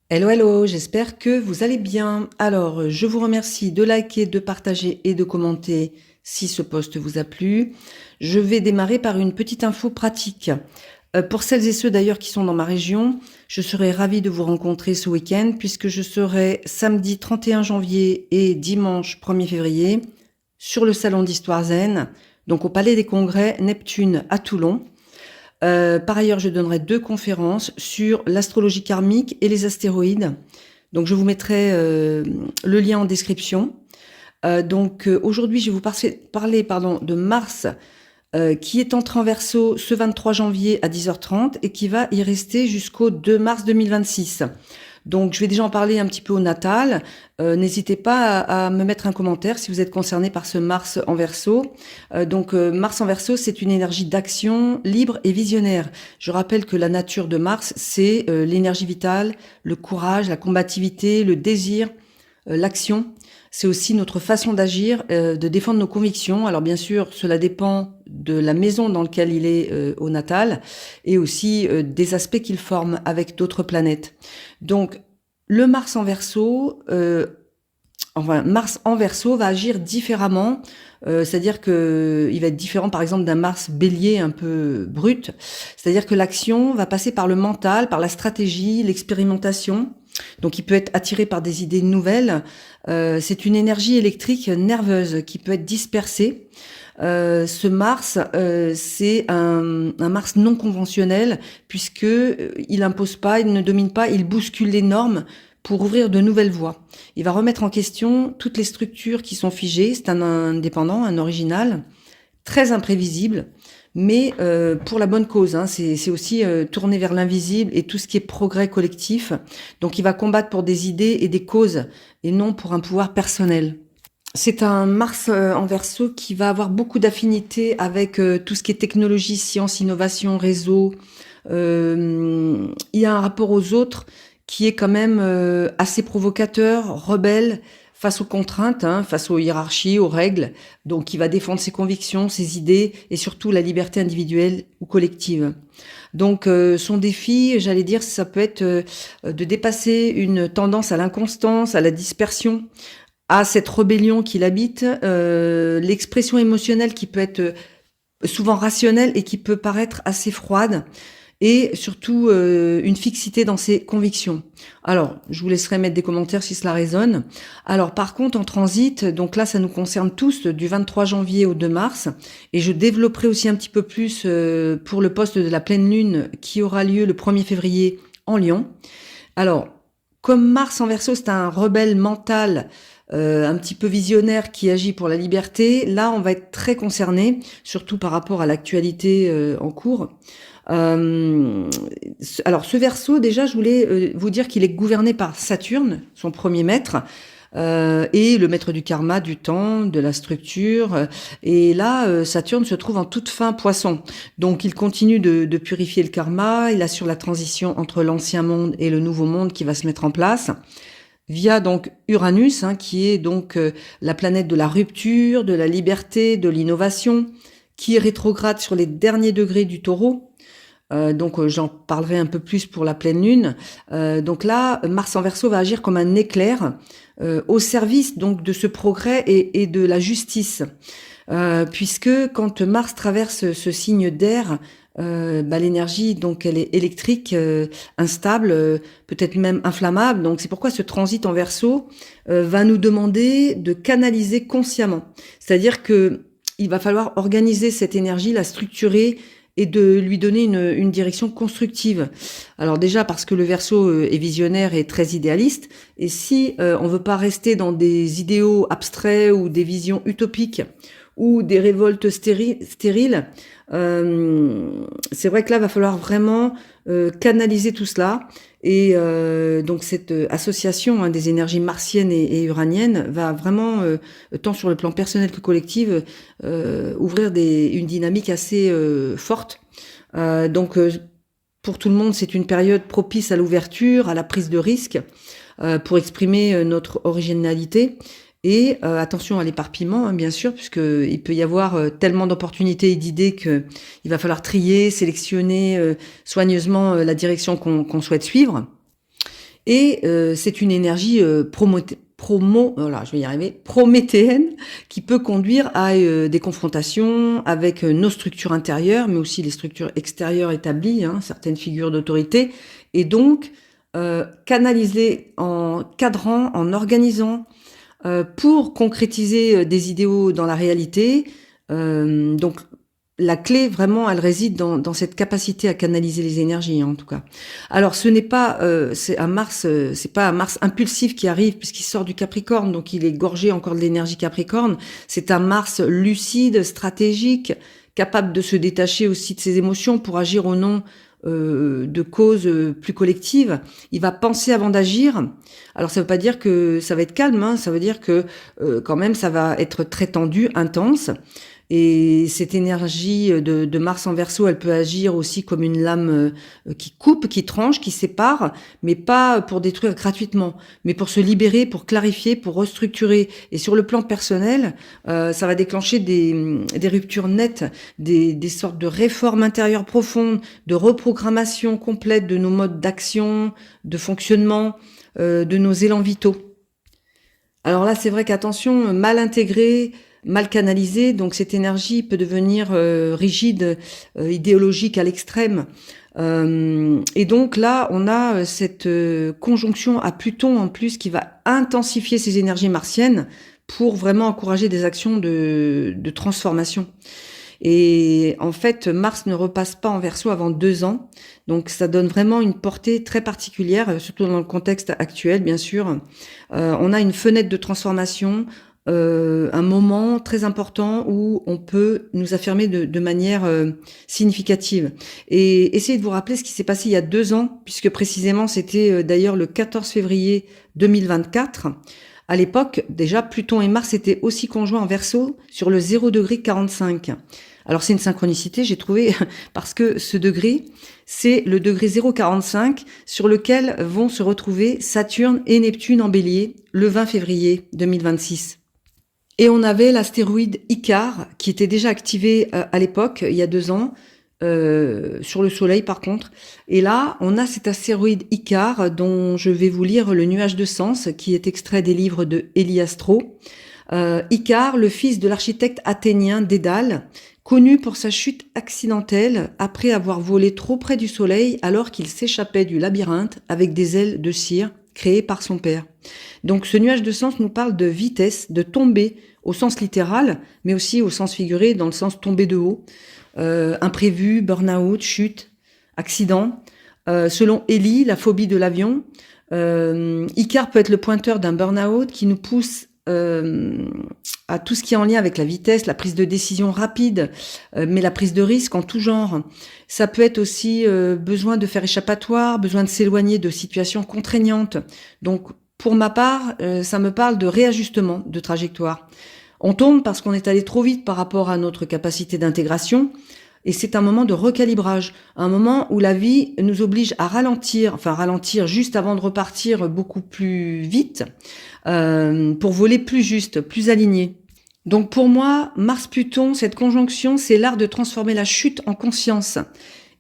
Hello, hello, j'espère que vous allez bien. Alors, je vous remercie de liker, de partager et de commenter si ce post vous a plu. Je vais démarrer par une petite info pratique. Pour celles et ceux d'ailleurs qui sont dans ma région, je serai ravie de vous rencontrer ce week-end puisque je serai samedi 31 janvier et dimanche 1er février sur le salon d'Histoire Zen, donc au Palais des Congrès Neptune à Toulon. Par ailleurs, je donnerai 2 conférences sur l'astrologie karmique et les astéroïdes. Donc je vous mettrai le lien en description. Aujourd'hui, je vais vous parler de Mars qui est entré en Verseau ce 23 janvier à 10h30 et qui va y rester jusqu'au 2 mars 2026. Donc, je vais déjà en parler un petit peu au natal. N'hésitez pas à me mettre un commentaire si vous êtes concerné par ce Mars en Verseau. Mars en Verseau, c'est une énergie d'action libre et visionnaire. Je rappelle que la nature de Mars, c'est l'énergie vitale, le courage, la combativité, le désir, l'action. C'est aussi notre façon d'agir, de défendre nos convictions. Alors bien sûr, cela dépend de la maison dans laquelle il est au natal et aussi des aspects qu'il forme avec d'autres planètes. Donc, le Mars en Verseau, Mars en Verseau va agir différemment. C'est-à-dire que il va être différent, par exemple, d'un Mars Bélier un peu brut. C'est-à-dire que l'action va passer par le mental, par la stratégie, l'expérimentation. Donc, il peut être attiré par des idées nouvelles. C'est une énergie électrique nerveuse qui peut être dispersée. Ce Mars, c'est un Mars non conventionnel puisque il impose pas, il ne domine pas, il bouscule les normes pour ouvrir de nouvelles voies. Il va remettre en question toutes les structures qui sont figées. C'est un indépendant, un original, très imprévisible, mais pour la bonne cause. Hein. C'est aussi tourné vers l'invisible et tout ce qui est progrès collectif. Donc il va combattre pour des idées et des causes et non pour un pouvoir personnel. C'est un Mars en Verseau qui va avoir beaucoup d'affinités avec tout ce qui est technologie, science, innovation, réseau. Il y a un rapport aux autres qui est quand même assez provocateur, rebelle, face aux contraintes, hein, face aux hiérarchies, aux règles. Donc, il va défendre ses convictions, ses idées et surtout la liberté individuelle ou collective. Donc, son défi, j'allais dire, ça peut être de dépasser une tendance à l'inconstance, à la dispersion, à cette rébellion qu'il habite, l'expression émotionnelle qui peut être souvent rationnelle et qui peut paraître assez froide, et surtout une fixité dans ses convictions. Alors, je vous laisserai mettre des commentaires si cela résonne. Alors, par contre, en transit, donc là, ça nous concerne tous, du 23 janvier au 2 mars, et je développerai aussi un petit peu plus pour le poste de la pleine lune qui aura lieu le 1er février en Lion. Alors, comme Mars en Verseau, c'est un rebelle mental, un petit peu visionnaire qui agit pour la liberté, là, on va être très concerné, surtout par rapport à l'actualité en cours. Alors, ce Verseau, déjà, je voulais vous dire qu'il est gouverné par Saturne, son premier maître, et le maître du karma, du temps, de la structure. Et là, Saturne se trouve en toute fin Poisson. Donc, il continue de purifier le karma. Il assure la transition entre l'ancien monde et le nouveau monde qui va se mettre en place via donc Uranus, hein, qui est donc la planète de la rupture, de la liberté, de l'innovation, qui est rétrograde sur les derniers degrés du Taureau. J'en parlerai un peu plus pour la pleine lune. Donc là, Mars en Verseau va agir comme un éclair au service donc de ce progrès et de la justice, puisque quand Mars traverse ce signe d'air, l'énergie donc elle est électrique, instable, peut-être même inflammable. Donc c'est pourquoi ce transit en Verseau va nous demander de canaliser consciemment. C'est-à-dire que il va falloir organiser cette énergie, la structurer et de lui donner une direction constructive. Alors déjà parce que le Verseau est visionnaire et très idéaliste, et si on veut pas rester dans des idéaux abstraits ou des visions utopiques ou des révoltes stériles, c'est vrai que là va falloir vraiment canaliser tout cela. Et donc cette association hein, des énergies martiennes et uraniennes va vraiment, tant sur le plan personnel que collectif, ouvrir une dynamique assez forte. Pour tout le monde, c'est une période propice à l'ouverture, à la prise de risque, pour exprimer notre originalité. Et attention à l'éparpillement, hein, bien sûr, puisqu'il peut y avoir tellement d'opportunités et d'idées qu'il va falloir trier, sélectionner soigneusement la direction qu'on souhaite suivre. Et c'est une énergie voilà, je vais y arriver, prométhéenne, qui peut conduire à des confrontations avec nos structures intérieures, mais aussi les structures extérieures établies, hein, certaines figures d'autorité, et donc canaliser en cadrant, en organisant, pour concrétiser des idéaux dans la réalité. Donc la clé, vraiment, elle réside dans cette capacité à canaliser les énergies, hein, en tout cas. Alors, ce n'est pas, c'est pas un Mars impulsif qui arrive puisqu'il sort du Capricorne, donc il est gorgé encore de l'énergie Capricorne. C'est un Mars lucide, stratégique, capable de se détacher aussi de ses émotions pour agir au nom de causes plus collectives. Il va penser avant d'agir. Alors, ça veut pas dire que ça va être calme, hein, ça veut dire que quand même, ça va être très tendu, intense. Et cette énergie de Mars en Verseau, elle peut agir aussi comme une lame qui coupe, qui tranche, qui sépare, mais pas pour détruire gratuitement, mais pour se libérer, pour clarifier, pour restructurer. Et sur le plan personnel, ça va déclencher des ruptures nettes, des sortes de réformes intérieures profondes, de reprogrammation complète de nos modes d'action, de fonctionnement, de nos élans vitaux. Alors là, c'est vrai qu'attention, mal intégré, mal canalisée, donc cette énergie peut devenir rigide, idéologique à l'extrême. Et donc là, on a cette conjonction à Pluton en plus qui va intensifier ces énergies martiennes pour vraiment encourager des actions de transformation. Et en fait, Mars ne repasse pas en Verseau avant 2 ans, donc ça donne vraiment une portée très particulière, surtout dans le contexte actuel, bien sûr. On a une fenêtre de transformation, un moment très important où on peut nous affirmer de manière significative. Et essayez de vous rappeler ce qui s'est passé il y a 2 ans, puisque précisément c'était d'ailleurs le 14 février 2024. À l'époque, déjà, Pluton et Mars étaient aussi conjoints en Verseau sur le 0°45. Alors c'est une synchronicité, j'ai trouvé, parce que ce degré, c'est le degré 0,45 sur lequel vont se retrouver Saturne et Neptune en Bélier le 20 février 2026. Et on avait l'astéroïde Icare qui était déjà activé à l'époque, il y a 2 ans, sur le Soleil par contre. Et là, on a cet astéroïde Icare dont je vais vous lire le nuage de sens qui est extrait des livres de Héliastro. Icare, le fils de l'architecte athénien Dédale, connu pour sa chute accidentelle après avoir volé trop près du Soleil alors qu'il s'échappait du labyrinthe avec des ailes de cire créées par son père. Donc ce nuage de sens nous parle de vitesse, de tomber au sens littéral, mais aussi au sens figuré, dans le sens tomber de haut, imprévu, burn-out, chute, accident. Selon Ellie, la phobie de l'avion, Icare peut être le pointeur d'un burn-out qui nous pousse à tout ce qui est en lien avec la vitesse, la prise de décision rapide, mais la prise de risque en tout genre. Ça peut être aussi besoin de faire échappatoire, besoin de s'éloigner de situations contraignantes. Donc, pour ma part, ça me parle de réajustement de trajectoire. On tombe parce qu'on est allé trop vite par rapport à notre capacité d'intégration, et c'est un moment de recalibrage, un moment où la vie nous oblige à ralentir juste avant de repartir beaucoup plus vite, pour voler plus juste, plus aligné. Donc pour moi, Mars-Pluton, cette conjonction, c'est l'art de transformer la chute en conscience.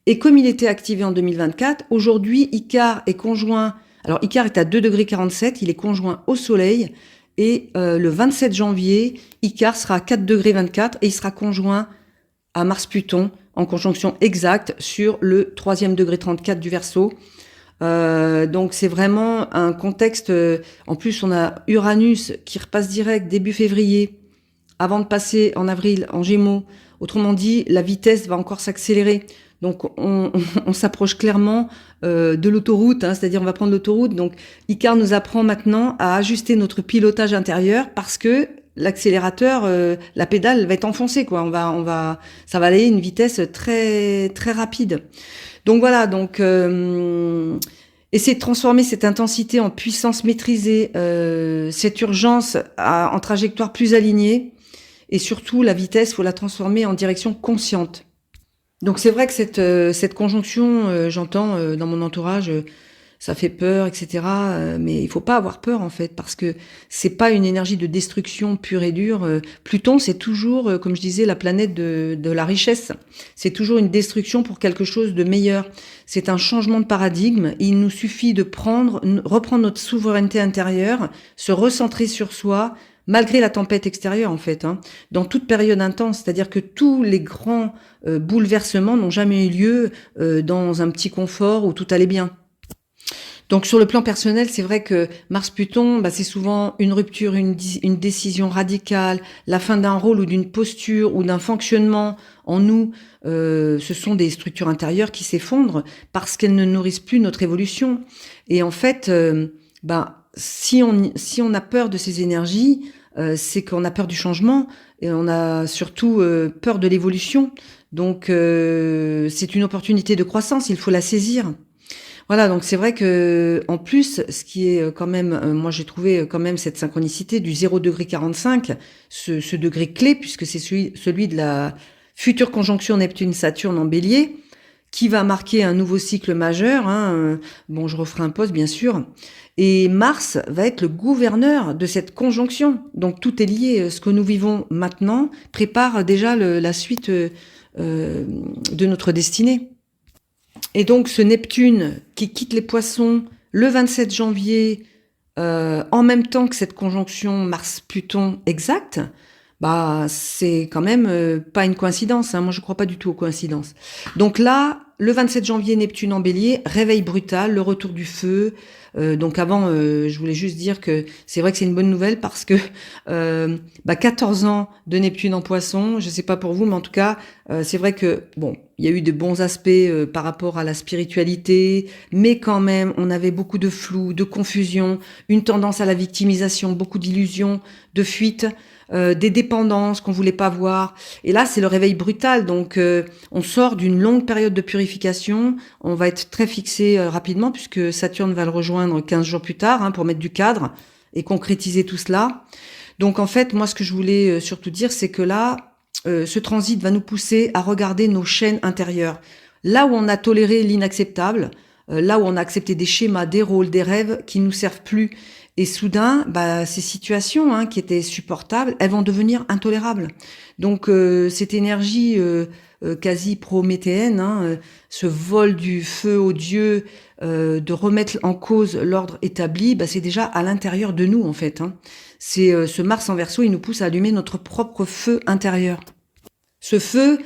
Et comme il était activé en 2024, aujourd'hui, Icare est conjoint. Alors Icare est à 2,47 €, il est conjoint au Soleil, et le 27 janvier, Icare sera à 4,24 € et il sera conjoint à Mars-Pluton en conjonction exacte sur le 3e degré 34 du Verseau. Donc c'est vraiment un contexte. En plus, on a Uranus qui repasse direct début février, avant de passer en avril en Gémeaux. Autrement dit, la vitesse va encore s'accélérer. Donc on s'approche clairement de l'autoroute, hein, c'est-à-dire on va prendre l'autoroute. Donc Icare nous apprend maintenant à ajuster notre pilotage intérieur parce que l'accélérateur, la pédale va être enfoncée, quoi. Ça va aller à une vitesse très très rapide. Donc voilà, essayer de transformer cette intensité en puissance maîtrisée, cette urgence en trajectoire plus alignée, et surtout la vitesse, faut la transformer en direction consciente. Donc c'est vrai que cette conjonction, j'entends dans mon entourage, ça fait peur, etc. Mais il faut pas avoir peur en fait, parce que c'est pas une énergie de destruction pure et dure. Pluton, c'est toujours, comme je disais, la planète de la richesse. C'est toujours une destruction pour quelque chose de meilleur. C'est un changement de paradigme. Il nous suffit de reprendre notre souveraineté intérieure, se recentrer sur soi, malgré la tempête extérieure en fait, hein, dans toute période intense. C'est-à-dire que tous les grands bouleversements n'ont jamais eu lieu dans un petit confort où tout allait bien. Donc sur le plan personnel, c'est vrai que Mars-Pluton, c'est souvent une rupture, une décision radicale, la fin d'un rôle ou d'une posture ou d'un fonctionnement en nous. Ce sont des structures intérieures qui s'effondrent parce qu'elles ne nourrissent plus notre évolution. Et en fait, si on a peur de ces énergies, c'est qu'on a peur du changement et on a surtout peur de l'évolution. Donc c'est une opportunité de croissance, il faut la saisir. Voilà, donc c'est vrai que en plus, ce qui est quand même, moi j'ai trouvé quand même cette synchronicité du 0°45, ce degré clé, puisque c'est celui de la future conjonction Neptune-Saturne en Bélier, qui va marquer un nouveau cycle majeur. Bon, je referai un post bien sûr. Et Mars va être le gouverneur de cette conjonction. Donc tout est lié. Ce que nous vivons maintenant prépare déjà la suite de notre destinée. Et donc ce Neptune qui quitte les Poissons le 27 janvier, en même temps que cette conjonction Mars-Pluton exacte, c'est quand même pas une coïncidence. Moi, je crois pas du tout aux coïncidences. Donc là, le 27 janvier, Neptune en Bélier, réveil brutal, le retour du feu. Donc avant, je voulais juste dire que c'est vrai que c'est une bonne nouvelle parce que 14 ans de Neptune en Poisson, je sais pas pour vous, mais en tout cas, c'est vrai que il y a eu de bons aspects par rapport à la spiritualité, mais quand même, on avait beaucoup de flou, de confusion, une tendance à la victimisation, beaucoup d'illusions, de fuite. Des dépendances qu'on voulait pas voir. Et là, c'est le réveil brutal. Donc, on sort d'une longue période de purification. On va être très fixé rapidement puisque Saturne va le rejoindre 15 jours plus tard pour mettre du cadre et concrétiser tout cela. Donc, en fait, moi, ce que je voulais surtout dire, c'est que là, ce transit va nous pousser à regarder nos chaînes intérieures. Là où on a toléré l'inacceptable, là où on a accepté des schémas, des rôles, des rêves qui nous servent plus. Et soudain, ces situations qui étaient supportables, elles vont devenir intolérables. Donc cette énergie quasi prométhéenne, ce vol du feu aux dieux, de remettre en cause l'ordre établi, c'est déjà à l'intérieur de nous en fait. C'est ce Mars en Verseau, il nous pousse à allumer notre propre feu intérieur. Ce feu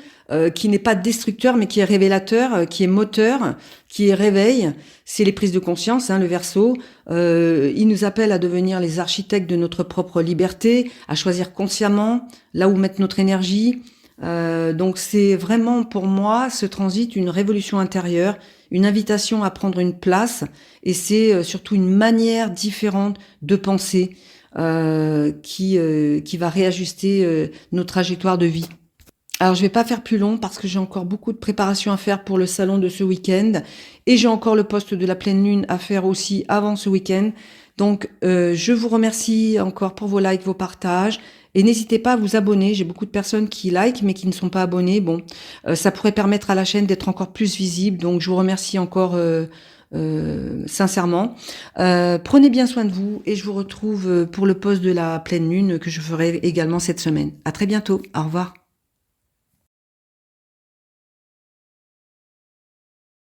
qui n'est pas destructeur, mais qui est révélateur, qui est moteur, qui est réveil. C'est les prises de conscience, le Verseau. Il nous appelle à devenir les architectes de notre propre liberté, à choisir consciemment là où mettre notre énergie. Donc c'est vraiment pour moi ce transit une révolution intérieure, une invitation à prendre une place, et c'est surtout une manière différente de penser qui va réajuster nos trajectoires de vie. Alors, je vais pas faire plus long parce que j'ai encore beaucoup de préparation à faire pour le salon de ce week-end et j'ai encore le post de la pleine lune à faire aussi avant ce week-end. Donc, je vous remercie encore pour vos likes, vos partages et n'hésitez pas à vous abonner. J'ai beaucoup de personnes qui likent mais qui ne sont pas abonnées. Ça pourrait permettre à la chaîne d'être encore plus visible. Donc, je vous remercie encore sincèrement. Prenez bien soin de vous et je vous retrouve pour le post de la pleine lune que je ferai également cette semaine. À très bientôt. Au revoir.